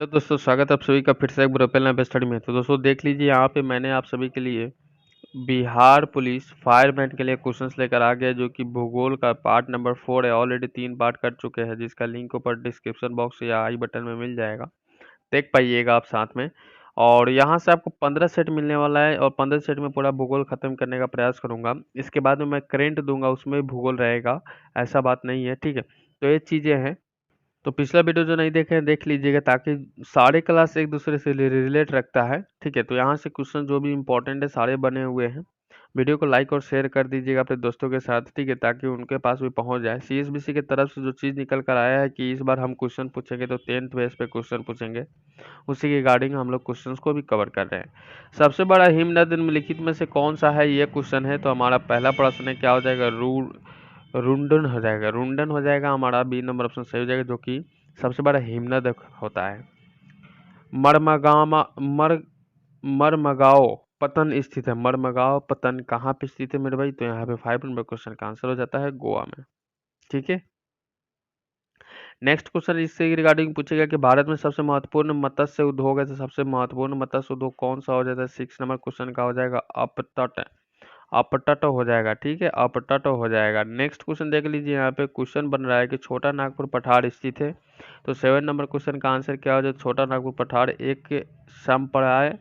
तो दोस्तों स्वागत है आप सभी का फिर से एक बार अपना नया स्टडी में। तो दोस्तों देख लीजिए यहाँ पे मैंने आप सभी के लिए बिहार पुलिस फायरमैन के लिए क्वेश्चंस लेकर आ गया जो कि भूगोल का पार्ट नंबर 4 है। ऑलरेडी 3 पार्ट कर चुके हैं जिसका लिंक ऊपर डिस्क्रिप्शन बॉक्स या आई बटन में मिल जाएगा, देख पाइएगा आप साथ में। और यहाँ से आपको 15 सेट मिलने वाला है और 15 सेट में पूरा भूगोल खत्म करने का प्रयास करूंगा। इसके बाद में मैं करेंट दूंगा, उसमें भी भूगोल रहेगा, ऐसा बात नहीं है, ठीक है। तो ये चीज़ें हैं। तो पिछला वीडियो जो नहीं देखे हैं देख लीजिएगा ताकि सारे क्लास एक दूसरे से रिलेट रखता है, ठीक है। तो यहाँ से क्वेश्चन जो भी इंपॉर्टेंट है सारे बने हुए हैं। वीडियो को लाइक और शेयर कर दीजिएगा अपने दोस्तों के साथ, ठीक है, ताकि उनके पास भी पहुँच जाए। सीएसबीसी की तरफ से जो चीज़ निकल कर आया है कि इस बार हम क्वेश्चन पूछेंगे तो 10th बेस पे क्वेश्चन पूछेंगे, उसी के रिगार्डिंग हम लोग क्वेश्चंस को भी कवर कर रहे हैं। सबसे बड़ा हिमनद निम्नलिखित में से कौन सा है, ये क्वेश्चन है। तो हमारा पहला प्रश्न है क्या हो जाएगा, रुंडन हो जाएगा। रुंडन हो जाएगा हमारा, बी नंबर ऑप्शन सही हो जाएगा, जो कि सबसे बड़ा हिमनद होता है। मरमगामा मर मरमगाओ पतन स्थित है। मरमगाओ पतन कहाँ पे स्थित है मेरे भाई, तो यहाँ पे 5 नंबर क्वेश्चन का आंसर हो जाता है गोवा में, ठीक है। नेक्स्ट क्वेश्चन इससे रिगार्डिंग पूछेगा कि भारत में सबसे महत्वपूर्ण मत्स्य उद्योग है, तो सबसे महत्वपूर्ण मत्स्य उद्योग कौन सा हो जाता है। 6 नंबर क्वेश्चन का हो जाएगा अपतट। अपतट हो जाएगा, ठीक है, अपतट हो जाएगा। नेक्स्ट क्वेश्चन देख लीजिए, यहाँ पे क्वेश्चन बन रहा है कि छोटा नागपुर पठार स्थित है। तो 7 नंबर क्वेश्चन का आंसर क्या हो जाए, छोटा नागपुर पठार एक समपराय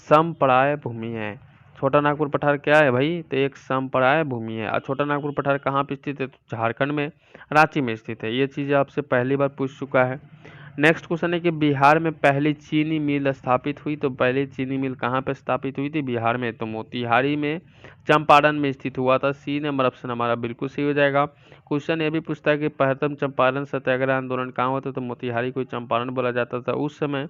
समपराय भूमि है। छोटा नागपुर पठार क्या है भाई, तो एक समपराय भूमि है। और छोटा नागपुर पठार कहाँ पे स्थित है, तो झारखंड में रांची में स्थित है। ये चीज़ें आपसे पहली बार पूछ चुका है। नेक्स्ट क्वेश्चन है कि बिहार में पहली चीनी मिल स्थापित हुई, तो पहली चीनी मिल कहाँ पर स्थापित हुई थी, बिहार में, तो मोतिहारी में चंपारण में स्थित हुआ था। सी नंबर ऑप्शन हमारा बिल्कुल सही हो जाएगा। क्वेश्चन ये भी पूछता है कि प्रथम चंपारण सत्याग्रह आंदोलन कहाँ हुआ था, तो मोतिहारी को चंपारण बोला जाता था। उस समय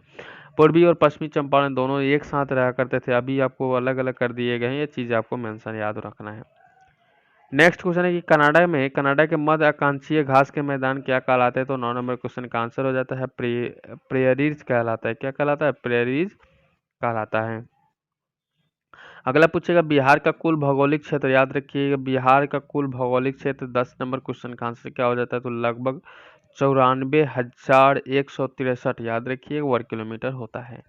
पूर्वी और पश्चिमी चंपारण दोनों एक साथ रहा करते थे, अभी आपको अलग अलग कर दिए गए हैं। ये चीज़ आपको मेंशन याद रखना है। नेक्स्ट क्वेश्चन है कि कनाडा के मध्य आकांक्षीय घास के मैदान क्या कहलाते हैं, तो 9 नंबर क्वेश्चन का आंसर हो जाता है प्रेयरीज कहलाता है। क्या कहलाता है, प्रेयरीज कहलाता है। अगला पूछेगा बिहार का कुल भौगोलिक क्षेत्र, याद रखिएगा बिहार का कुल भौगोलिक क्षेत्र। 10 नंबर क्वेश्चन का आंसर क्या हो जाता है, तो लगभग 94,163, याद रखिएगा, वर्ग किलोमीटर होता है,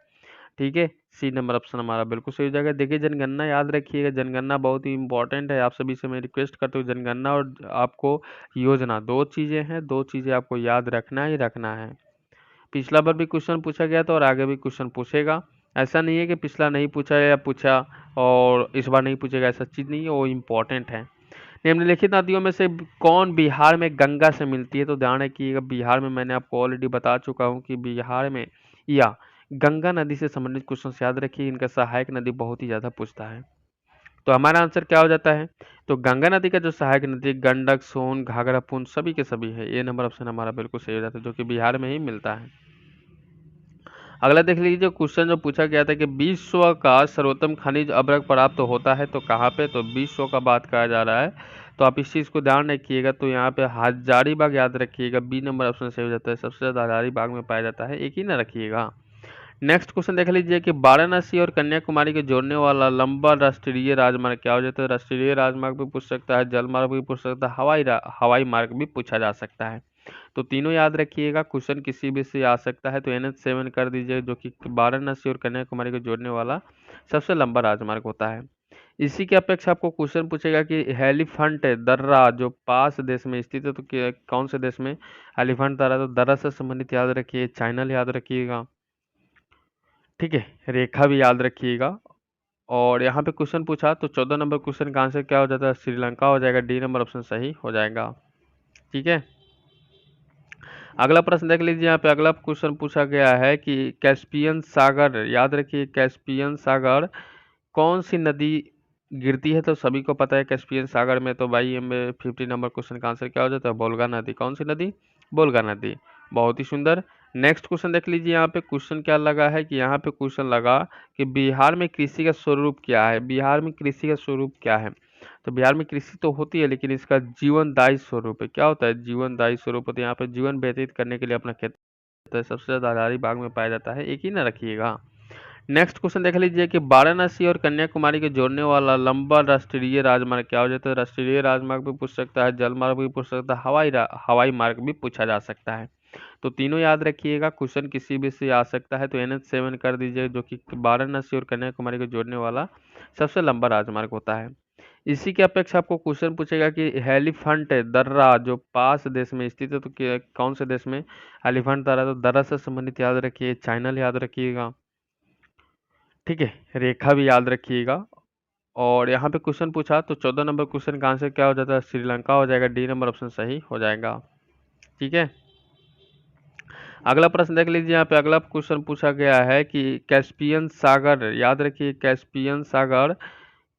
ठीक है। सी नंबर ऑप्शन हमारा बिल्कुल सही हो जाएगा। देखिए जनगणना याद रखिएगा, जनगणना बहुत ही इंपॉर्टेंट है। आप सभी से मैं रिक्वेस्ट करता हूँ, जनगणना और आपको योजना दो चीज़ें हैं, दो चीज़ें आपको याद रखना ही रखना है। पिछला बार भी क्वेश्चन पूछा गया था और आगे भी क्वेश्चन पूछेगा। ऐसा नहीं है कि पिछला नहीं पूछा या पूछा और इस बार नहीं पूछेगा, ऐसा चीज़ नहीं है, वो इम्पोर्टेंट है। निम्नलिखित नदियों में से कौन बिहार में गंगा से मिलती है, तो ध्यान रखिएगा बिहार में मैंने आपको ऑलरेडी बता चुका हूँ कि बिहार में या गंगा नदी से संबंधित क्वेश्चन याद रखिए, इनका सहायक नदी बहुत ही ज़्यादा पूछता है। तो हमारा आंसर क्या हो जाता है, तो गंगा नदी का जो सहायक नदी गंडक, सोन, घाघरा, पुंछ सभी के सभी है। ये नंबर ऑप्शन हमारा बिल्कुल सही हो जाता है, जो कि बिहार में ही मिलता है। अगला देख लीजिए, क्वेश्चन जो पूछा गया था कि विश्व का सर्वोत्तम खनिज अभ्रक प्राप्त होता है, तो कहाँ पे, तो विश्व का बात कहा जा रहा है। तो आप इस चीज़ को ध्यान रखिएगा, तो यहाँ पे हजारीबाग याद रखिएगा, बी नंबर ऑप्शन सही हो जाता है। सबसे ज़्यादा हजारीबाग में पाया जाता है, एक ही ना रखिएगा। नेक्स्ट क्वेश्चन देख लीजिए कि वाराणसी और कन्याकुमारी को जोड़ने वाला लंबा राष्ट्रीय राजमार्ग क्या हो जाता है। राष्ट्रीय राजमार्ग भी पूछ सकता है, जल मार्ग भी पूछ सकता है, हवाई मार्ग भी पूछा जा सकता है। तो तीनों याद रखिएगा, क्वेश्चन किसी भी से आ सकता है। तो NH7 कर दीजिए, जो कि वाराणसी और कन्याकुमारी को जोड़ने वाला सबसे लंबा राजमार्ग होता है। इसी के अपेक्षा आपको क्वेश्चन पूछेगा कि एलिफेंट दर्रा जो पास देश में स्थित है, तो कौन से देश में एलिफेंट दर्रा, तो दर्रा से संबंधित याद रखिए, चाइना याद रखिएगा, ठीक है। रेखा भी याद रखिएगा। और यहाँ पे क्वेश्चन पूछा तो 14 नंबर क्वेश्चन का आंसर क्या हो जाता है, श्रीलंका हो जाएगा। डी नंबर ऑप्शन सही हो जाएगा, ठीक है। अगला प्रश्न देख लीजिए, यहाँ पे अगला क्वेश्चन पूछा गया है कि कैस्पियन सागर, याद रखिए कैस्पियन सागर कौन सी नदी गिरती है, तो सभी को पता है कैस्पियन सागर में, तो भाई हमें 50 नंबर क्वेश्चन का आंसर क्या हो जाता है, बोल्गा नदी। कौन सी नदी, बोल्गा नदी, बहुत ही सुंदर। नेक्स्ट क्वेश्चन देख लीजिए, यहाँ पे क्वेश्चन क्या लगा है कि यहाँ पे क्वेश्चन लगा कि बिहार में कृषि का स्वरूप क्या है। बिहार में कृषि का स्वरूप क्या है, तो बिहार में कृषि तो होती है लेकिन इसका जीवनदायी स्वरूप है। क्या होता है, जीवनदायी स्वरूप होता है। यहाँ पे जीवन व्यतीत करने के लिए अपना खेत होता है, सबसे ज्यादा हजारीबाग में पाया जाता है, एक ही ना रखिएगा। नेक्स्ट क्वेश्चन देख लीजिए कि वाराणसी और कन्याकुमारी को जोड़ने वाला लंबा राष्ट्रीय राजमार्ग क्या हो जाता है। राष्ट्रीय राजमार्ग भी पूछ सकता है, जल मार्ग भी पूछ सकता है, हवाई मार्ग भी पूछा जा सकता है। तो तीनों याद रखिएगा। क्वेश्चन किसी भी से आ सकता है, तो NH7 कर दीजिए, जो कि वाराणसी और कन्याकुमारी को जोड़ने वाला सबसे लंबा राजमार्ग होता है। इसी के अपेक्षा आपको क्वेश्चन पूछेगा कि एलिफेंट दर्रा जो पास देश में स्थित है, तो कौन से देश में एलिफेंट दर्रा, तो दर्रा से संबंधित याद रखिए, चाइना याद रखिएगा। ठीक है, रेखा भी याद रखिएगा। और यहाँ पे क्वेश्चन पूछा तो 14 नंबर क्वेश्चन का आंसर क्या हो जाता है, श्रीलंका हो जाएगा। डी नंबर ऑप्शन सही हो जाएगा। ठीक है, अगला प्रश्न देख लीजिए। यहाँ पे अगला क्वेश्चन पूछा गया है कि कैस्पियन सागर, याद रखिए कैस्पियन सागर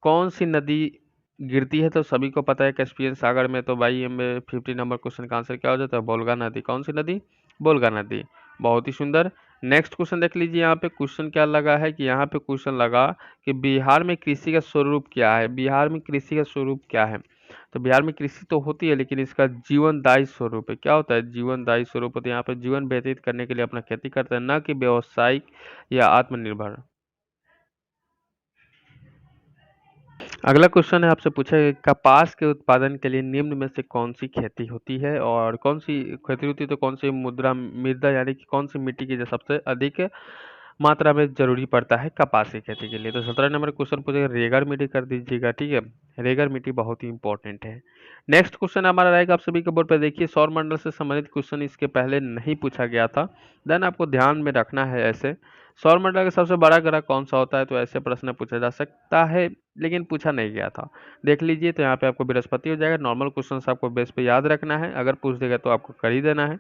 कौन सी नदी गिरती है, तो सभी को पता है कैस्पियन सागर में, तो भाई हमें 50 नंबर क्वेश्चन का आंसर क्या हो जाता है, बोल्गा नदी। कौन सी नदी, बोल्गा नदी। बहुत ही सुंदर। नेक्स्ट क्वेश्चन देख लीजिए। यहाँ पे क्वेश्चन क्या लगा है कि यहाँ पे क्वेश्चन लगा कि बिहार में कृषि का स्वरूप क्या है। बिहार में कृषि का स्वरूप क्या है, तो बिहार में कृषि तो होती है, लेकिन इसका जीवनदायी स्वरूप है। क्या होता है, जीवनदायी स्वरूप होता है। यहाँ पे जीवन व्यतीत करने के लिए अपना खेती करते हैं, न कि व्यावसायिक या आत्मनिर्भर। अगला क्वेश्चन है, आपसे पूछा है कपास के उत्पादन के लिए निम्न में से कौन सी खेती होती है, और कौन सी खेती होती है, तो कौन सी मुद्रा मृदा यानी कि कौन सी मिट्टी की जो सबसे अधिक मात्रा में जरूरी पड़ता है कपास की खेती के लिए। तो 17 नंबर क्वेश्चन पूछेगा, रेगर मिट्टी कर दीजिएगा। ठीक है, रेगर मिट्टी बहुत ही इंपॉर्टेंट है। नेक्स्ट क्वेश्चन हमारा रहेगा, आप सभी के बोर्ड पर देखिए, सौर मंडल से संबंधित क्वेश्चन इसके पहले नहीं पूछा गया था, देन आपको ध्यान में रखना है। ऐसे सौर मंडल का सबसे बड़ा ग्रह कौन सा होता है, तो ऐसे प्रश्न पूछा जा सकता है, लेकिन पूछा नहीं गया था। देख लीजिए, तो यहाँ पे आपको बृहस्पति हो जाएगा। नॉर्मल क्वेश्चन आपको बेस पे याद रखना है, अगर पूछ देगा तो आपको कर ही देना है,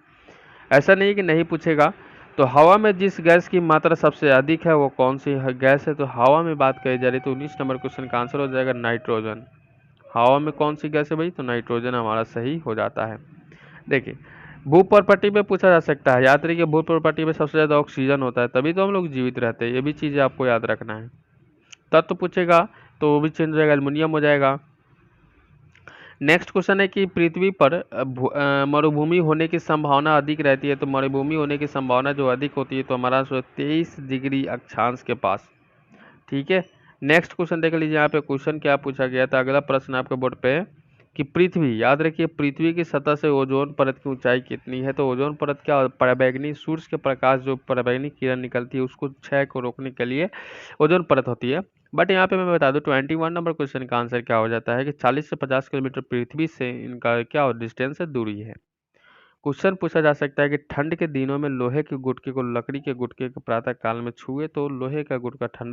ऐसा नहीं कि नहीं पूछेगा। तो हवा में जिस गैस की मात्रा सबसे अधिक है वो कौन सी गैस है, तो हवा में बात कही जा रही है, तो 19 नंबर क्वेश्चन का आंसर हो जाएगा नाइट्रोजन। हवा में कौन सी गैस है भाई, तो नाइट्रोजन हमारा सही हो जाता है। देखिए, भूप्रपट्टी में पूछा जा सकता है, याद रखिए भूप्रपट्टी में सबसे ज्यादा ऑक्सीजन होता है, तभी तो हम लोग जीवित रहते हैं। ये भी चीजें आपको याद रखना है। तत्व पूछेगा तो वो भी चेंज हो जाएगा, एल्युमिनियम हो जाएगा। नेक्स्ट क्वेश्चन है कि पृथ्वी पर मरुभूमि होने की संभावना अधिक रहती है, तो मरुभूमि होने की संभावना जो अधिक होती है, तो हमारा 23 डिग्री अक्षांश के पास। ठीक है, नेक्स्ट क्वेश्चन देख लीजिए। यहाँ पे क्वेश्चन क्या पूछा गया था, अगला प्रश्न आपके बोर्ड पे कि पृथ्वी, याद रखिए पृथ्वी की सतह से ओजोन परत की ऊंचाई कितनी है, तो ओजोन परत क्या, पराबैंगनी सूर्य के प्रकाश जो पराबैंगनी किरण निकलती है उसको क्षय को रोकने के लिए ओजोन परत होती है। बट यहाँ पे मैं बता दूं 21 नंबर क्वेश्चन का आंसर क्या हो जाता है कि 40 से 50 किलोमीटर पृथ्वी से इनका क्या डिस्टेंस है, दूरी है। क्वेश्चन पूछा जा सकता है कि ठंड के दिनों में लोहे के गुटके को लकड़ी के गुटके के प्रातः काल में छुए तो लोहे का गुटका ठंडा